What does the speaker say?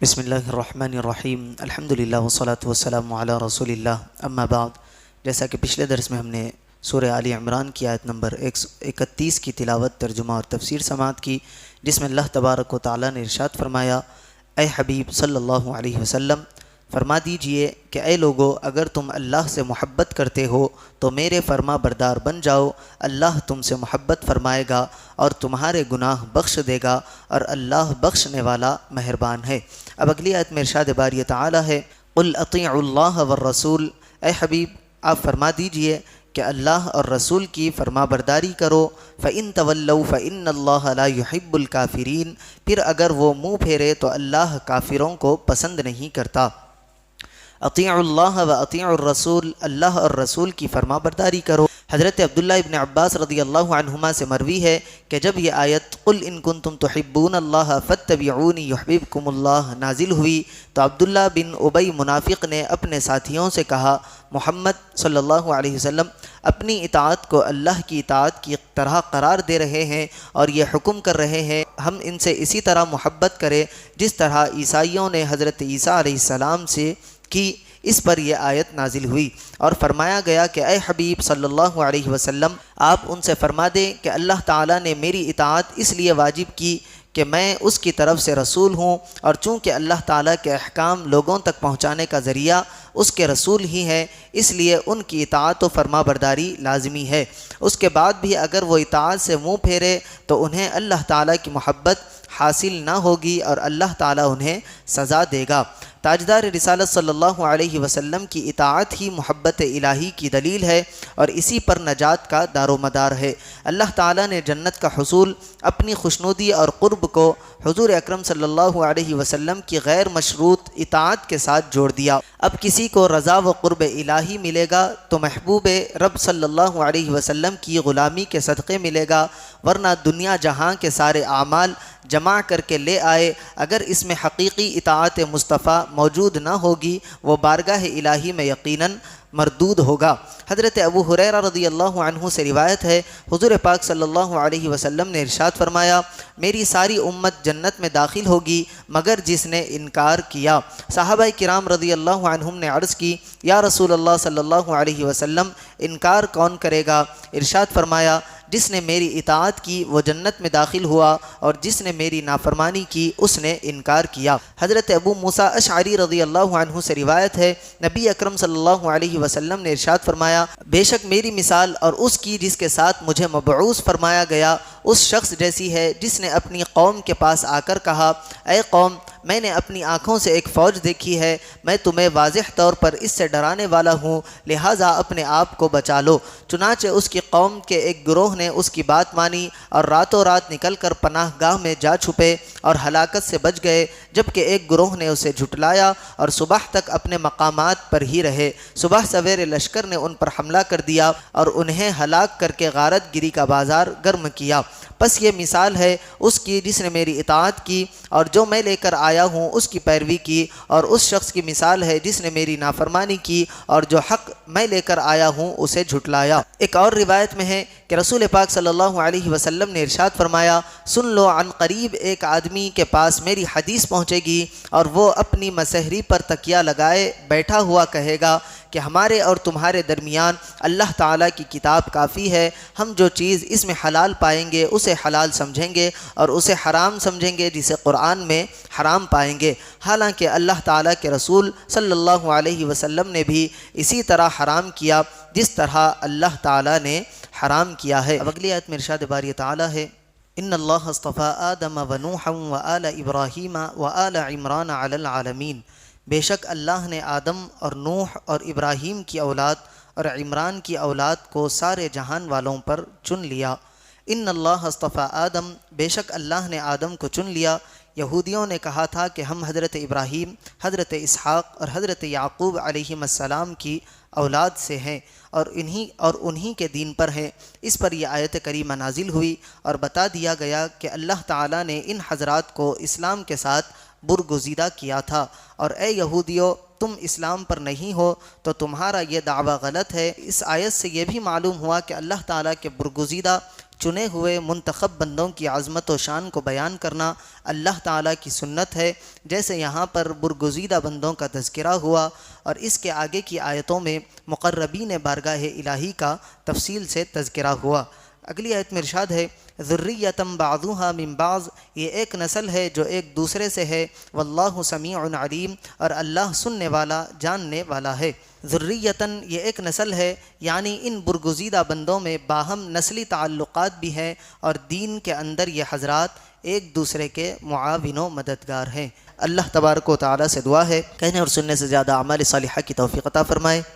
بسم اللہ الرحمن الرحیم الحمدللہ والصلاة والسلام علی رسول اللہ اما بعد۔ جیسا کہ پچھلے درس میں ہم نے سورہ آل عمران کی آیت نمبر 131 کی تلاوت، ترجمہ اور تفسیر سماعت کی، جس میں اللہ تبارک و تعالیٰ نے ارشاد فرمایا: اے حبیب صلی اللہ علیہ وسلم، فرما دیجئے کہ اے لوگو، اگر تم اللہ سے محبت کرتے ہو تو میرے فرما بردار بن جاؤ، اللہ تم سے محبت فرمائے گا اور تمہارے گناہ بخش دے گا، اور اللہ بخشنے والا مہربان ہے۔ اب اگلی آیت میں ارشاد باری تعالیٰ ہے: قل اطیعوا اللہ والرسول، اے حبیب آپ فرما دیجئے کہ اللہ اور رسول کی فرما برداری کرو۔ فَإِن تَوَلَّوْا فَإِنَّ اللَّهَ لَا يُحِبُّ الْكَافِرِينَ، پھر اگر وہ منہ پھیرے تو اللہ کافروں کو پسند نہیں کرتا۔ اطیعوا اللہ و اطیعوا الرسول، اللہ اور رسول کی فرما برداری کرو۔ حضرت عبداللہ ابن عباس رضی اللہ عنہما سے مروی ہے کہ جب یہ آیت قل ان کنتم تحبون اللہ فاتبعونی یحببکم اللہ نازل ہوئی تو عبداللہ بن ابی منافق نے اپنے ساتھیوں سے کہا: محمد صلی اللہ علیہ وسلم اپنی اطاعت کو اللہ کی اطاعت کی طرح قرار دے رہے ہیں اور یہ حکم کر رہے ہیں ہم ان سے اسی طرح محبت کریں جس طرح عیسائیوں نے حضرت عیسیٰ علیہ السلام سے کی۔ اس پر یہ آیت نازل ہوئی اور فرمایا گیا کہ اے حبیب صلی اللہ علیہ وسلم آپ ان سے فرما دیں کہ اللہ تعالیٰ نے میری اطاعت اس لیے واجب کی کہ میں اس کی طرف سے رسول ہوں، اور چونکہ اللہ تعالیٰ کے احکام لوگوں تک پہنچانے کا ذریعہ اس کے رسول ہی ہیں، اس لیے ان کی اطاعت و فرما برداری لازمی ہے۔ اس کے بعد بھی اگر وہ اطاعت سے منہ پھیرے تو انہیں اللہ تعالیٰ کی محبت حاصل نہ ہوگی اور اللہ تعالیٰ انہیں سزا دے گا۔ تاجدار رسالت صلی اللہ علیہ وسلم کی اطاعت ہی محبت الہی کی دلیل ہے اور اسی پر نجات کا دار و مدار ہے۔ اللہ تعالیٰ نے جنت کا حصول اپنی خوشنودی اور قرب کو حضور اکرم صلی اللہ علیہ وسلم کی غیر مشروط اطاعت کے ساتھ جوڑ دیا۔ اب کسی کو رضا و قرب الہی ملے گا تو محبوب رب صلی اللہ علیہ وسلم کی غلامی کے صدقے ملے گا، ورنہ دنیا جہاں کے سارے اعمال جمع کر کے لے آئے، اگر اس میں حقیقی اطاعت مصطفیٰ موجود نہ ہوگی وہ بارگاہ الہی میں یقیناً مردود ہوگا۔ حضرت ابو ہریرہ رضی اللہ عنہ سے روایت ہے، حضور پاک صلی اللہ علیہ وسلم نے ارشاد فرمایا: میری ساری امت جنت میں داخل ہوگی مگر جس نے انکار کیا۔ صحابہ کرام رضی اللہ عنہم نے عرض کی: یا رسول اللہ صلی اللہ علیہ وسلم انکار کون کرے گا؟ ارشاد فرمایا: جس نے میری اطاعت کی وہ جنت میں داخل ہوا، اور جس نے میری نافرمانی کی اس نے انکار کیا۔ حضرت ابو موسیٰ اشعری رضی اللہ عنہ سے روایت ہے، نبی اکرم صلی اللہ علیہ وسلم نے ارشاد فرمایا: بے شک میری مثال اور اس کی جس کے ساتھ مجھے مبعوث فرمایا گیا اس شخص جیسی ہے جس نے اپنی قوم کے پاس آ کر کہا: اے قوم، میں نے اپنی آنکھوں سے ایک فوج دیکھی ہے، میں تمہیں واضح طور پر اس سے ڈرانے والا ہوں، لہٰذا اپنے آپ کو بچا لو۔ چنانچہ اس کی قوم کے ایک گروہ نے اس کی بات مانی اور راتوں رات نکل کر پناہ گاہ میں جا چھپے اور ہلاکت سے بچ گئے، جبکہ ایک گروہ نے اسے جھٹلایا اور صبح تک اپنے مقامات پر ہی رہے۔ صبح سویرے لشکر نے ان پر حملہ کر دیا اور انہیں ہلاک کر کے غارت گری کا بازار گرم کیا۔ پس یہ مثال ہے اس کی جس نے میری اطاعت کی اور جو میں لے کر آیا ہوں اس کی پیروی کی، اور اس شخص کی مثال ہے جس نے میری نافرمانی کی اور جو حق میں لے کر آیا ہوں اسے جھٹلایا۔ ایک اور روایت میں ہے کہ رسول پاک صلی اللہ علیہ وسلم نے ارشاد فرمایا: سن لو، عن قریب ایک آدمی کے پاس میری حدیث پہنچے گی اور وہ اپنی مسحری پر تکیہ لگائے بیٹھا ہوا کہے گا کہ ہمارے اور تمہارے درمیان اللہ تعالیٰ کی کتاب کافی ہے، ہم جو چیز اس میں حلال پائیں گے اسے حلال سمجھیں گے اور اسے حرام سمجھیں گے جسے قرآن میں حرام پائیں گے، حالانکہ اللہ تعالیٰ کے رسول صلی اللہ علیہ وسلم نے بھی اسی طرح حرام کیا جس طرح اللہ تعالیٰ نے حرام کیا ہے۔ اب اگلی آیت میں ارشاد باری تعالیٰ ہے: ان اللہ اصطفیٰ آدم و نوحا و آل ابراہیم و آل عمران علی العالمین، بے شک اللہ نے آدم اور نوح اور ابراہیم کی اولاد اور عمران کی اولاد کو سارے جہان والوں پر چن لیا۔ ان اللہ اصطفیٰ آدم، بے شک اللہ نے آدم کو چن لیا۔ یہودیوں نے کہا تھا کہ ہم حضرت ابراہیم، حضرت اسحاق اور حضرت یعقوب علیہم السلام کی اولاد سے ہیں اور انہی کے دین پر ہیں۔ اس پر یہ آیت کریمہ نازل ہوئی اور بتا دیا گیا کہ اللہ تعالیٰ نے ان حضرات کو اسلام کے ساتھ برگزیدہ کیا تھا، اور اے یہودیو، تم اسلام پر نہیں ہو تو تمہارا یہ دعویٰ غلط ہے۔ اس آیت سے یہ بھی معلوم ہوا کہ اللہ تعالیٰ کے برگزیدہ چنے ہوئے منتخب بندوں کی عظمت و شان کو بیان کرنا اللہ تعالیٰ کی سنت ہے، جیسے یہاں پر برگزیدہ بندوں کا تذکرہ ہوا اور اس کے آگے کی آیتوں میں مقربین بارگاہ الہی کا تفصیل سے تذکرہ ہوا۔ اگلی آیت میں ارشاد ہے ذریۃ بعضها من بعض، یہ ایک نسل ہے جو ایک دوسرے سے ہے، واللہ سمیع علیم، اور اللہ سننے والا جاننے والا ہے۔ ذریۃً یہ ایک نسل ہے، یعنی ان برگزیدہ بندوں میں باہم نسلی تعلقات بھی ہیں اور دین کے اندر یہ حضرات ایک دوسرے کے معاون و مددگار ہیں۔ اللہ تبارک و تعالیٰ سے دعا ہے کہنے اور سننے سے زیادہ اعمال صالحہ کی توفیق عطا فرمائے۔